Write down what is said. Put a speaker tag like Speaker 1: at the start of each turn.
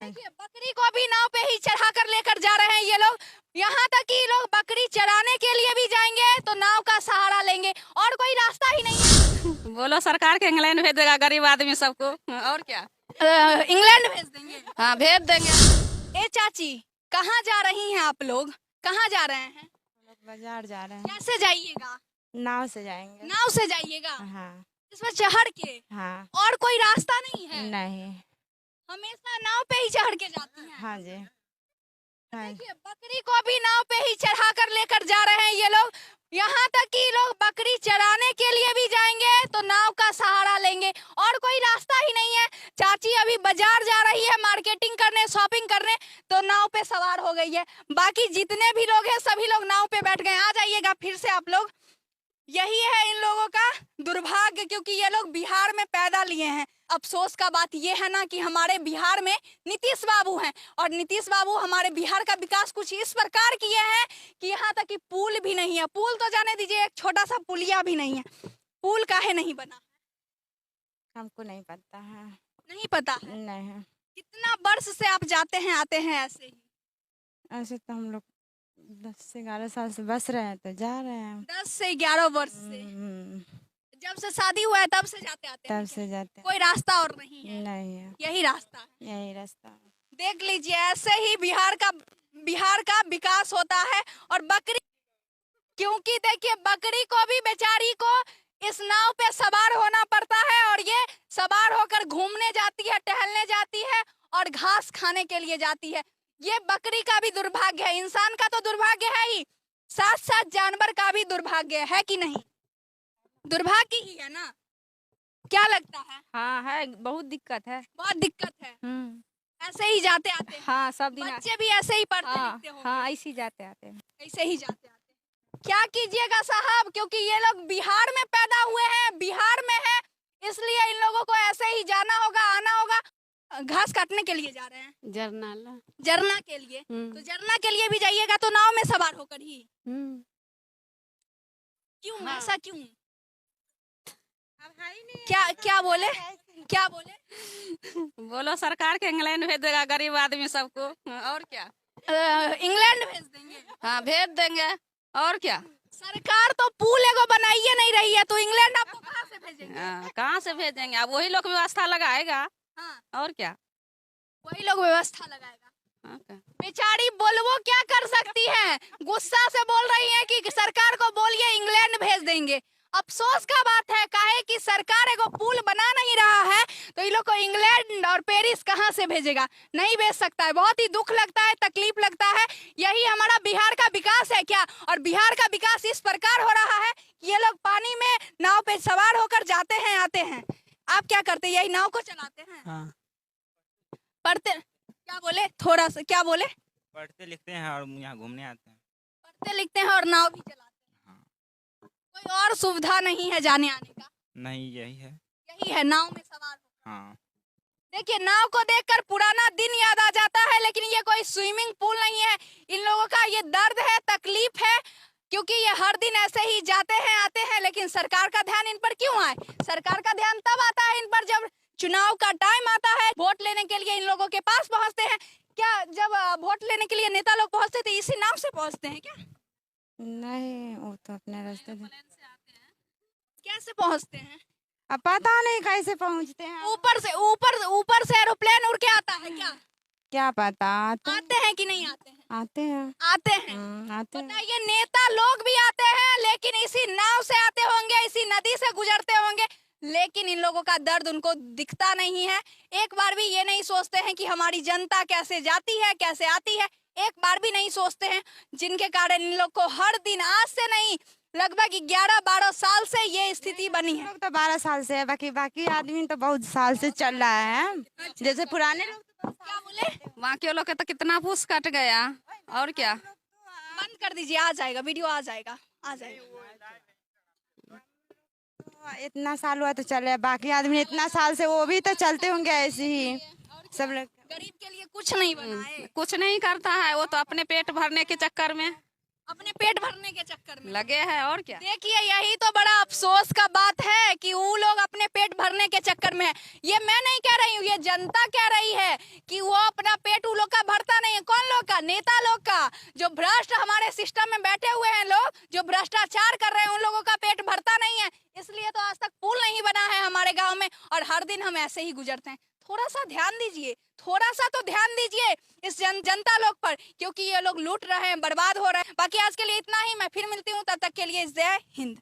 Speaker 1: देखिए बकरी को भी नाव पे ही चढ़ा कर लेकर जा रहे हैं ये लोग। यहाँ तक कि लोग बकरी चराने के लिए भी जाएंगे तो नाव का सहारा लेंगे और कोई रास्ता ही नहीं है।
Speaker 2: बोलो सरकार के इंग्लैंड भेज देगा गरीब आदमी सबको, और क्या।
Speaker 1: इंग्लैंड भेज देंगे? हाँ भेज देंगे। ए चाची, कहाँ जा रही हैं आप लोग? कहाँ जा रहे हैं?
Speaker 3: बाजार जा रहे हैं।
Speaker 1: कैसे जाइएगा?
Speaker 3: नाव से जाएंगे।
Speaker 1: नाव से जाइएगा?
Speaker 3: हाँ।
Speaker 1: इसमें चढ़ के?
Speaker 3: हाँ।
Speaker 1: और कोई रास्ता नहीं है?
Speaker 3: नहीं।
Speaker 1: हमेशा नाव पे ही चढ़ के जाती हैं?
Speaker 3: हाँ जी। हाँ।
Speaker 1: देखिए बकरी को भी नाव पे ही चढ़ा कर लेकर जा रहे हैं ये लोग। यहाँ तक कि लोग बकरी चराने के लिए भी जाएंगे तो नाव का सहारा लेंगे और कोई रास्ता ही नहीं है। चाची अभी बाजार जा रही है मार्केटिंग करने, शॉपिंग करने, तो नाव पे सवार हो गई है। बाकी जितने भी लोग हैं सभी लोग नाव पे बैठ गए। आ जाइएगा फिर से आप लोग। यही है इन लोगों का दुर्भाग्य, क्योंकि ये लोग बिहार में पैदा लिए हैं। अफसोस का बात ये है ना कि हमारे बिहार में नीतीश बाबू हैं और नीतीश बाबू हमारे बिहार का विकास कुछ इस प्रकार किए हैं कि यहाँ तक कि पुल भी नहीं है। पुल तो जाने दीजिए, एक छोटा सा पुलिया भी नहीं है। पुल काहे नहीं बना?
Speaker 3: हमको नहीं पता है।
Speaker 1: नहीं पता है?
Speaker 3: नहीं।
Speaker 1: कितना वर्ष से आप जाते हैं आते हैं ऐसे ही?
Speaker 3: ऐसे तो हम लोग 10 से 11 साल से बस रहे हैं तो जा रहे हैं।
Speaker 1: 10 से 11 वर्ष से? जब से शादी हुआ है तब से जाते आते हैं?
Speaker 3: तब से जाते हैं।
Speaker 1: कोई रास्ता और नहीं है?
Speaker 3: नहीं है।
Speaker 1: यही रास्ता है?
Speaker 3: यही रास्ता है।
Speaker 1: देख लीजिए, ऐसे ही बिहार का विकास होता है। और बकरी, क्योंकि देखिए बकरी को भी बेचारी को इस नाव पे सवार होना पड़ता है और ये सवार होकर घूमने जाती है, टहलने जाती है और घास खाने के लिए जाती है। ये बकरी का भी दुर्भाग्य है, इंसान का तो दुर्भाग्य है ही, साथ साथ जानवर का भी दुर्भाग्य है कि नहीं? दुर्भाग्य ही है ना? क्या लगता है?
Speaker 2: हाँ है, बहुत दिक्कत है।
Speaker 1: बहुत दिक्कत है। ऐसे ही जाते आते हैं?
Speaker 2: हाँ सब दिन
Speaker 1: बच्चे भी ऐसे ही पढ़ते लिखते होंगे?
Speaker 2: हाँ ऐसे ही जाते आते हैं।
Speaker 1: ऐसे ही जाते आते हैं। क्या कीजिएगा साहब, क्योंकि ये लोग बिहार में पैदा हुए हैं, बिहार में है, इसलिए इन लोगों को ऐसे ही जाना होगा, आना होगा। घास काटने के लिए जा रहे हैं? जरना के लिए? तो जरना के लिए भी जाइएगा तो नाव में सवार होकर ही? क्यों?
Speaker 3: हाँ।
Speaker 1: ऐसा क्यों? क्या बोले? क्या बोले?
Speaker 2: बोलो सरकार के इंग्लैंड भेज देगा गरीब आदमी सबको, और क्या।
Speaker 1: इंग्लैंड भेज देंगे?
Speaker 2: हाँ भेज देंगे, और क्या।
Speaker 1: सरकार तो पुल एगो बनाइए नहीं रही है, तो इंग्लैंड आपको कहाँ से भेजेंगे?
Speaker 2: कहाँ से भेजेंगे? अब वही लोग व्यवस्था लगाएगा।
Speaker 1: हाँ,
Speaker 2: और क्या।
Speaker 1: वही लोग व्यवस्था लगाएगा।
Speaker 2: हाँ,
Speaker 1: बेचारी बोलवो क्या कर सकती है, गुस्सा से बोल रही है कि सरकार को बोलिए इंग्लैंड भेज देंगे। अफसोस का बात है, काहे कि सरकार एगो पुल बना नहीं रहा है तो इन लोग को इंग्लैंड और पेरिस कहाँ से भेजेगा? नहीं भेज सकता है। बहुत ही दुख लगता है, तकलीफ लगता है। यही हमारा बिहार का विकास है क्या? और बिहार का विकास इस प्रकार हो रहा है कि ये लोग पानी में नाव पे सवार होकर जाते हैं, आते हैं। आप क्या करते हैं? यही नाव को चलाते हैं?
Speaker 4: हाँ।
Speaker 1: पढ़ते? क्या बोले? थोड़ा सा क्या बोले?
Speaker 4: पढ़ते लिखते हैं और यहाँ घूमने आते हैं।
Speaker 1: पढ़ते लिखते हैं और नाव भी चलाते हैं?
Speaker 4: हाँ।
Speaker 1: कोई और सुविधा नहीं है जाने आने का?
Speaker 4: नहीं, यही है।
Speaker 1: यही है, नाव में सवार हो।
Speaker 4: हाँ।
Speaker 1: देखिए नाव को देखकर पुराना दिन याद आ जाता है, लेकिन ये कोई स्विमिंग पूल नहीं है। इन लोगों का ये दर्द है, तकलीफ है, क्योंकि ये हर दिन ऐसे ही जाते हैं, आते हैं। लेकिन सरकार का ध्यान इन पर क्यों आए? सरकार का ध्यान तब आता है इन पर जब चुनाव का टाइम आता है, वोट लेने के लिए इन लोगों के पास पहुंचते हैं। क्या जब वोट लेने के लिए नेता लोग पहुंचते थे इसी नाव से पहुंचते हैं क्या?
Speaker 3: नहीं, वो तो अपने रास्ते से।
Speaker 1: कैसे पहुंचते हैं?
Speaker 3: अब पता नहीं कैसे पहुंचते हैं।
Speaker 1: ऊपर से एरोप्लेन उड़ के आता है क्या?
Speaker 3: क्या पता।
Speaker 1: आते हैं कि नहीं आते हैं?
Speaker 3: आते हैं।
Speaker 1: आते हैं।
Speaker 3: आते हैं।
Speaker 1: बताइए, नेता लोग भी आते हैं लेकिन इसी नाव से आते होंगे, इसी नदी से गुजरते होंगे, लेकिन इन लोगों का दर्द उनको दिखता नहीं है। एक बार भी ये नहीं सोचते हैं कि हमारी जनता कैसे जाती है, कैसे आती है। एक बार भी नहीं सोचते हैं, जिनके कारण इन लोग को हर दिन, आज से नहीं, लगभग 11-12 साल से ये स्थिति बनी है।
Speaker 3: लोग तो 12 साल से है, बाकी आदमी तो बहुत साल से चल रहा है। जैसे पुराने लोग तो
Speaker 1: क्या बोले?
Speaker 2: बाकी लोग के तो कितना फूस कट गया, और क्या।
Speaker 1: बंद कर दीजिए, आ जाएगा वीडियो, आ जाएगा।
Speaker 3: इतना साल हुआ तो चले, बाकी आदमी इतना साल से वो भी तो चलते होंगे ऐसे ही। सब लोग
Speaker 1: गरीब के लिए कुछ नहीं बना है।
Speaker 2: कुछ नहीं करता है, वो तो अपने पेट भरने के चक्कर में।
Speaker 1: अपने पेट भरने के चक्कर में
Speaker 2: लगे हैं और क्या।
Speaker 1: देखिए यही तो बड़ा अफसोस का बात है कि वो लोग अपने पेट भरने के चक्कर में है। ये मैं नहीं कह रही हूँ, ये जनता कह रही है कि वो अपना पेट उन लोग का भरता नहीं है। कौन लोग का? नेता लोग का। जो भ्रष्ट हमारे सिस्टम में बैठे हुए हैं लोग, जो भ्रष्टाचार कर रहे हैं, उन लोगों का पेट भरता नहीं है। इसलिए तो आज तक पुल नहीं बना है हमारे गाँव में और हर दिन हम ऐसे ही गुजरते हैं। थोड़ा सा ध्यान दीजिए, थोड़ा सा तो ध्यान दीजिए इस जनता लोग पर, क्योंकि ये लोग लूट रहे हैं, बर्बाद हो रहे हैं। बाकी आज के लिए इतना ही, मैं फिर मिलती हूँ, तब तक के लिए जय हिंद।